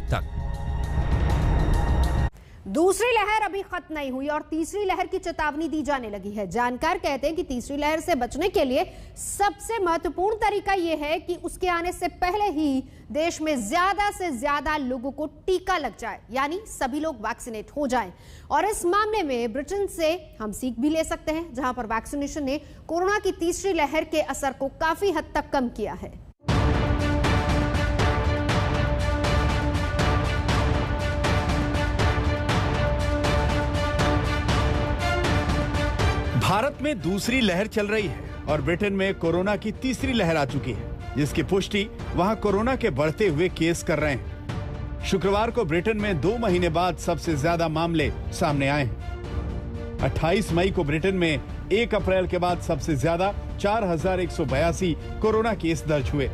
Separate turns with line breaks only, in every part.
तक।
दूसरी लहर अभी खत्म नहीं हुई और तीसरी लहर की चेतावनी दी जाने लगी है। जानकार कहते हैं कि तीसरी लहर से बचने के लिए सबसे महत्वपूर्ण तरीका यह है कि उसके आने से पहले ही देश में ज्यादा से ज्यादा लोगों को टीका लग जाए, यानी सभी लोग वैक्सीनेट हो जाएं। और इस मामले में ब्रिटेन से हम सीख भी ले सकते हैं, जहां पर वैक्सीनेशन ने कोरोना की तीसरी लहर के असर को काफी हद तक कम किया है।
भारत में दूसरी लहर चल रही है और ब्रिटेन में कोरोना की तीसरी लहर आ चुकी है, जिसकी पुष्टि वहां कोरोना के बढ़ते हुए केस कर रहे हैं। शुक्रवार को ब्रिटेन में 2 महीने बाद सबसे ज्यादा मामले सामने आए हैं। 28 मई को ब्रिटेन में 1 अप्रैल के बाद सबसे ज्यादा 4182 कोरोना केस दर्ज हुए।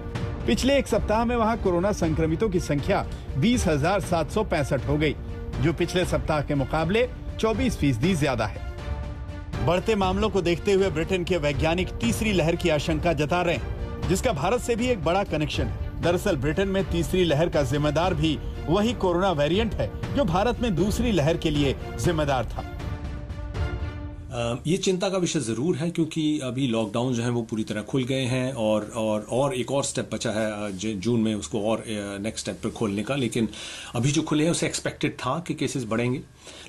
पिछले एक सप्ताह में वहां कोरोना संक्रमितों की संख्या 20,765 हो गई, जो पिछले सप्ताह के मुकाबले 24% ज्यादा है। बढ़ते मामलों को देखते हुए ब्रिटेन के वैज्ञानिक तीसरी लहर की आशंका जता रहे हैं, जिसका भारत से भी एक बड़ा कनेक्शन है। दरअसल ब्रिटेन में तीसरी लहर का जिम्मेदार भी वही कोरोना वेरिएंट है जो भारत में दूसरी लहर के लिए जिम्मेदार था।
ये चिंता का विषय जरूर है, क्योंकि अभी लॉकडाउन जो है वो पूरी तरह खुल गए हैं और एक और स्टेप बचा है जून में उसको और नेक्स्ट स्टेप पर खोलने का। लेकिन अभी जो खुले हैं उसे एक्सपेक्टेड था कि केसेस बढ़ेंगे,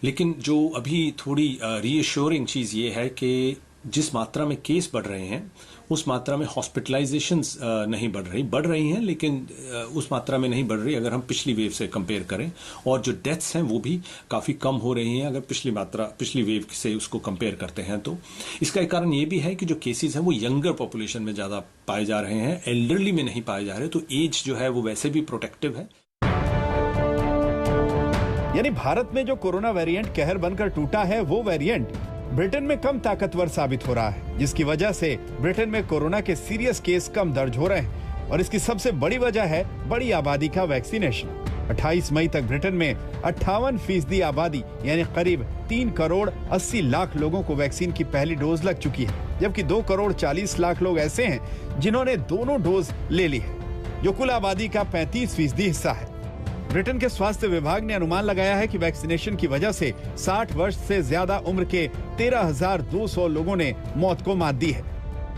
लेकिन जो अभी थोड़ी रीएश्योरिंग चीज ये है कि जिस मात्रा में केस बढ़ रहे हैं उस मात्रा में हॉस्पिटलाइजेशंस नहीं बढ़ रही हैं, लेकिन उस मात्रा में नहीं बढ़ रही अगर हम पिछली वेव से कंपेयर करें। और जो डेथ्स हैं वो भी काफी कम हो रही हैं अगर पिछली वेव से उसको कंपेयर करते हैं। तो इसका एक कारण ये भी है कि जो केसेस हैं वो यंगर पॉपुलेशन में ज्यादा पाए जा रहे हैं, एल्डरली में नहीं पाए जा रहे। तो एज जो है वो वैसे भी प्रोटेक्टिव है।
यानी भारत में जो कोरोना वेरिएंट कहर बनकर टूटा है, वो वेरिएंट ब्रिटेन में कम ताकतवर साबित हो रहा है, जिसकी वजह से ब्रिटेन में कोरोना के सीरियस केस कम दर्ज हो रहे हैं। और इसकी सबसे बड़ी वजह है बड़ी आबादी का वैक्सीनेशन। 28 मई तक ब्रिटेन में 58% आबादी यानी करीब 3 करोड़ 80 लाख लोगों को वैक्सीन की पहली डोज लग चुकी है, जबकि 2 करोड़ 40 लाख लोग ऐसे हैं जिन्होंने दोनों डोज ले ली है, जो कुल आबादी का 35% हिस्सा है। ब्रिटेन के स्वास्थ्य विभाग ने अनुमान लगाया है कि वैक्सीनेशन की वजह से 60 वर्ष से ज्यादा उम्र के 13,200 लोगों ने मौत को मात दी है।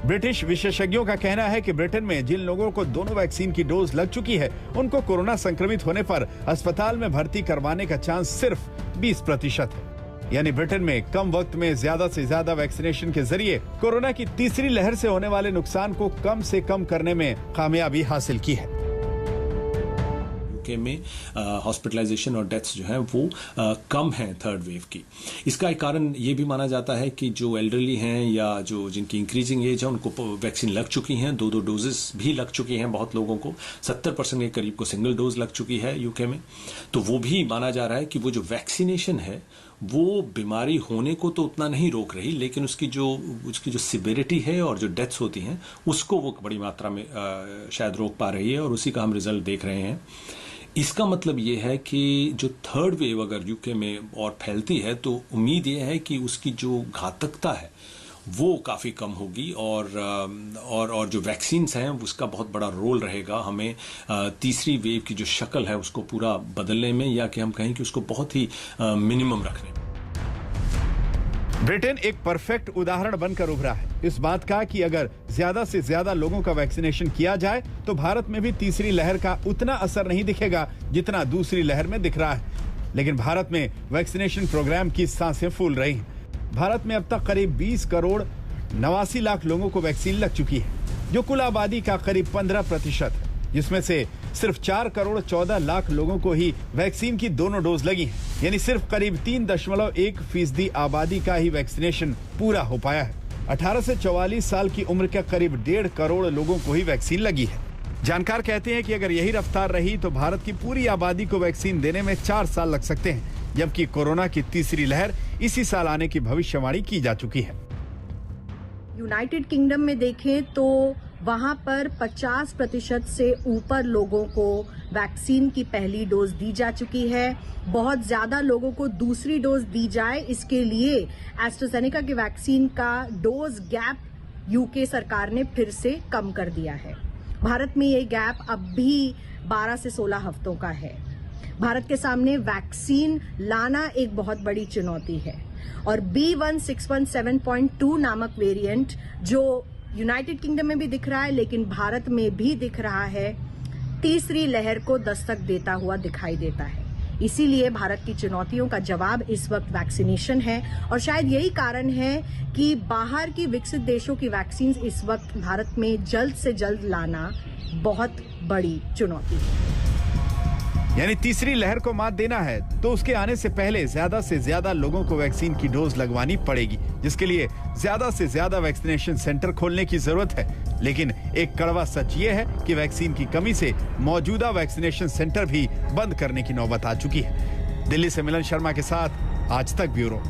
ब्रिटिश विशेषज्ञों का कहना है कि ब्रिटेन में जिन लोगों को दोनों वैक्सीन की डोज लग चुकी है, उनको कोरोना संक्रमित होने पर अस्पताल में भर्ती करवाने का चांस सिर्फ 20% है। यानी ब्रिटेन में कम वक्त में ज्यादा से ज्यादा वैक्सीनेशन के जरिए कोरोना की तीसरी लहर से होने वाले नुकसान को कम से कम करने में कामयाबी हासिल की है।
में हॉस्पिटलाइजेशन और डेथ्स जो है वो कम है थर्ड वेव की। इसका एक कारण ये भी माना जाता है कि जो एल्डरली हैं या जो जिनकी इंक्रीजिंग एज है उनको वैक्सीन लग चुकी हैं, 2 डोजेस भी लग चुकी हैं। बहुत लोगों को 70% के करीब को सिंगल डोज लग चुकी है यूके में। तो वो भी माना जा रहा है कि वो जो वैक्सीनेशन है वो बीमारी होने को तो उतना नहीं रोक रही, लेकिन उसकी जो सिवियरिटी है और जो डेथ्स होती हैं उसको वो बड़ी मात्रा में शायद रोक पा रही है, और उसी का हम रिजल्ट देख रहे हैं। इसका मतलब ये है कि जो थर्ड वेव अगर यूके में और फैलती है तो उम्मीद ये है कि उसकी जो घातकता है वो काफ़ी कम होगी, और जो वैक्सीन्स हैं उसका बहुत बड़ा रोल रहेगा हमें तीसरी वेव की जो शक्ल है उसको पूरा बदलने में, या कि हम कहें कि उसको बहुत ही मिनिमम रखने में।
ब्रिटेन एक परफेक्ट उदाहरण बनकर उभरा है इस बात का कि अगर ज्यादा से ज्यादा लोगों का वैक्सीनेशन किया जाए तो भारत में भी तीसरी लहर का उतना असर नहीं दिखेगा जितना दूसरी लहर में दिख रहा है। लेकिन भारत में वैक्सीनेशन प्रोग्राम की सांसें फूल रही हैं। भारत में अब तक करीब 20 करोड़ 89 लाख लोगों को वैक्सीन लग चुकी है, जो कुल आबादी का करीब 15% है, जिसमें से सिर्फ 4 करोड़ 14 लाख लोगों को ही वैक्सीन की दोनों डोज लगी है। यानी सिर्फ करीब 3.1% आबादी का ही वैक्सीनेशन पूरा हो पाया है। 18 से 44 साल की उम्र के करीब 1.5 करोड़ लोगों को ही वैक्सीन लगी है। जानकार कहते हैं कि अगर यही रफ्तार रही तो भारत की पूरी आबादी को वैक्सीन देने में 4 साल लग सकते हैं, जबकि कोरोना की तीसरी लहर इसी साल आने की भविष्यवाणी की जा चुकी है।
यूनाइटेड किंगडम में देखें तो वहां पर 50% से ऊपर लोगों को वैक्सीन की पहली डोज दी जा चुकी है। बहुत ज्यादा लोगों को दूसरी डोज दी जाए, इसके लिए एस्ट्राजेनेका के वैक्सीन का डोज गैप यूके सरकार ने फिर से कम कर दिया है। भारत में ये गैप अब भी 12 से 16 हफ्तों का है। भारत के सामने वैक्सीन लाना एक बहुत बड़ी चुनौती है और B1617.2 नामक वेरिएंट जो यूनाइटेड किंगडम में भी दिख रहा है लेकिन भारत में भी दिख रहा है, तीसरी लहर को दस्तक देता हुआ दिखाई देता है। इसीलिए भारत की चुनौतियों का जवाब इस वक्त वैक्सीनेशन है और शायद यही कारण है कि बाहर की विकसित देशों की वैक्सीन इस वक्त भारत में जल्द से जल्द लाना बहुत बड़ी चुनौती है।
यानी तीसरी लहर को मात देना है तो उसके आने से पहले ज्यादा से ज्यादा लोगों को वैक्सीन की डोज लगवानी पड़ेगी, जिसके लिए ज्यादा से ज्यादा वैक्सीनेशन सेंटर खोलने की जरूरत है। लेकिन एक कड़वा सच ये है कि वैक्सीन की कमी से मौजूदा वैक्सीनेशन सेंटर भी बंद करने की नौबत आ चुकी है। दिल्ली से मिलन शर्मा के साथ आज तक ब्यूरो।